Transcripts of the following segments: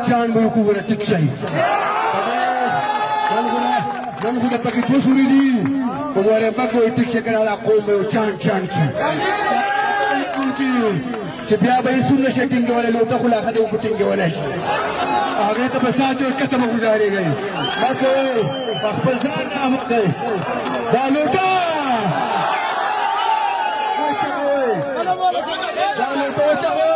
Can berkumpul tik syahid. Dan kita pakai pusuri di. Kemudian pakai tik syahid ala kaum can ki. Sebab apa isu nasi tinggi wala lupa kula kada uku tinggi wala sih. Agar itu pesawat kata mengudari gay. Pakai pesawat amat gay. Dan lupa. Dan lupa cakap.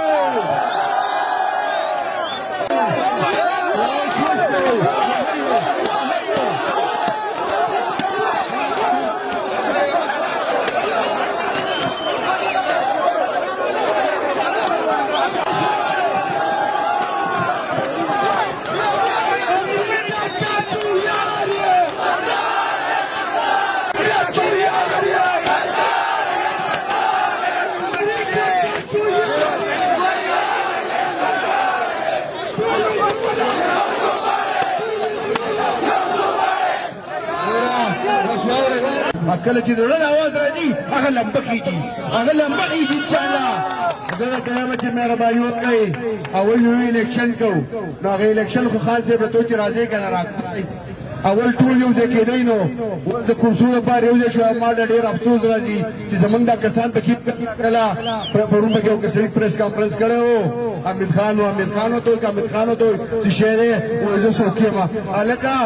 کله چې دغه आवाज راځي هغه لمبه کیږي ان شاء الله دغه قیامت مهرباني وکړي اول یو الیکشن کو نو هغه الیکشن خو خاص دی به تو چې راځي کنه راځي اول ټول یو ځای کېدای نو ورته کومسونه بار یو ځای شو ما ډېر افسوس راځي چې زمونږ دا کسان په کې کلا پرون په یو کسری پریس کانفرنس کړو امیر خان ته چې شهره وځه سوکیما الکا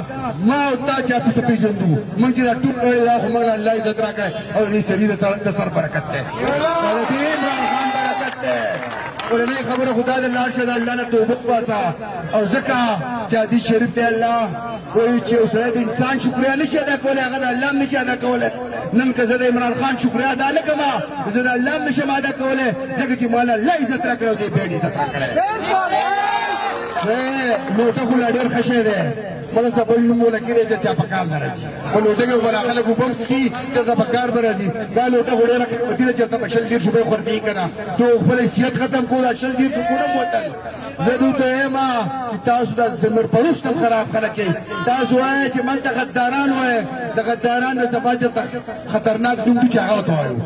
ما او تا چې تاسو په ژوندو مونږ چې دا ټول کړی دا هم الله عزت راکړي او دې سړي د سر برکت ده دې عمران خان برکت ده ولني خبره خدا دې الله شهدا الله نه توبه واسا او زکه چې حدیث شریف دی الله کوئی چې اوسه د انسان شکریا نشي ادا کولای هغه د الله نشي ادا کولای نن که زه د عمران خان شکریا ادا نکم زه د الله نشم ادا کولای ځکه چې مال الله عزت راکړي او دې به عزت راکړي نو ته خو ډېر خشه ده مله سبل مولا کېږي چې چا پکار راځي په لوټه کې ولا خلک وبم کی چې دا پکار راځي دا لوټه وړه کېږي چې ته بشل دې شوبې خورتي کنه ته خپل حیثیت ختم کوله شل دې ته کوم وطن زدو ته ما چې تاسو د زمر پروشت خراب خلک تاسو وایي چې من ته غداران وایي د غداران د سماجت خطرناک دوم چې هغه وایي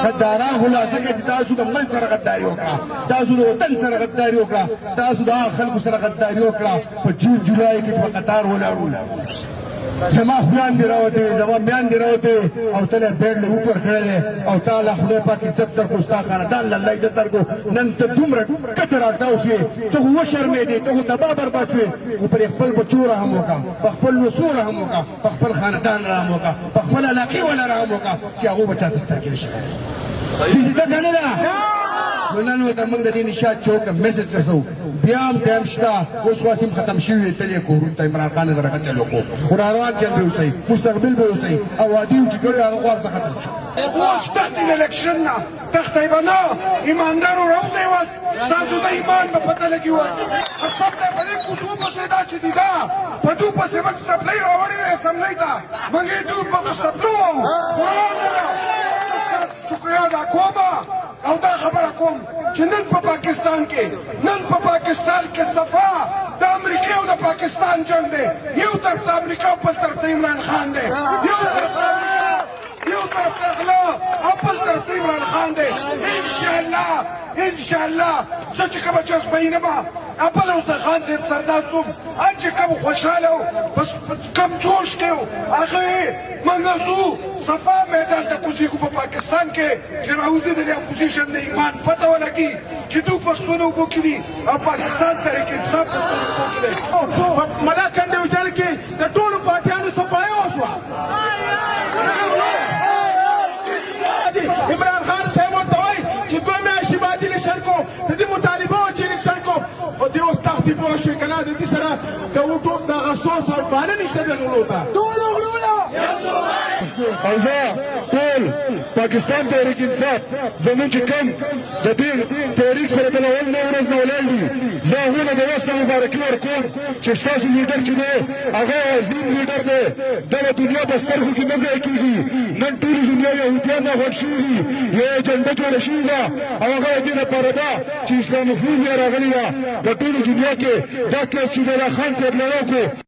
غداران خلاصه کې تاسو د من سره غداري وکړه تاسو د وطن سره غداري وکړه تاسو د خلکو سره غداري وکړه په جون جولای کې په قطار ولاړو زما خوان دی راوته زما بیان دی راوته او تله بیړ له اوپر کړل او تعالی خدای پاک عزت تر کو ستا خاندان الله عزت تر کو نن ته دومره کتر راځو شي ته و شرمې دي ته تبا برباد شي او پر خپل بچو رحم وکا خپل وسو رحم وکا خپل خاندان رحم وکا خپل علاقه ولا رحم وکا چې هغه بچا تستکل شي دې څه نه ده نن نو د موږ د دې نشاد چوک میسج رسو بیا هم ټایم شته اوس واسم ختم شوی تلې کو ته عمران خان درغه چلو کو روان چل به اوسئ مستقبل به اوسئ او عادي چې ګړې هغه واسه ختم شو اوس تحت الالکشن نه تحت ایبانه ایماندار راوځي واس تاسو د ایمان په پته لګي واس خپل ته په دې کوټو په صدا چې دی دا په دو په سمک سپلای راوړي سملای دا مونږه دو په سپلو شکریا دا کومه او دا خبره کوم چې نن په پاکستان کې صفا د امریکا او د پاکستان جنگ دی یو طرف د امریکا او بل طرف د عمران خان دی یو طرف اغلا او بل طرف د عمران خان دی ان شاء الله زه چې کومه جذبه ما اول اوس د خان صاحب سردار صوب چې کوم خوشحاله او کم جوش کې هغه منځو صفا میدان ته کوزي کو په پاکستان کې چې راوځي د اپوزیشن د ایمان پته ولګي چې دوی په سونو وکړي او پاکستان ته کې سب سونو وکړي مدا کنده وچل کې د ټولو پارټیانو صفای وشو عمران خان صاحب ته وایي چې دوی مې شیباجي لشن کو د دې مطالبه او چې لشن کو او د اوس وخت په شي کنه د دې سره د وټو د اغسطس او باندې نشته د غلو ته ټول غلوله او زه ټول پاکستان تحریک انصاف زمون چې کوم د دې تحریک سره د اول نه ورځ نه ولاړ دي زه هغوی د وس نه مبارکي ورکوم چې ستاسو لیډر چې دی هغه عظیم لیډر دی دغه دنیا په سترګو کې نه ځای کېږي نن ټولې دنیا یهودیان نه غوږ شوي دي یو اجنډه جوړه شوې ده او هغه د دې لپاره ده چې اسلاموفوبیا راغلې ده په ټولې دنیا کې دا کیس چې د الله خان صاحب نه وکړو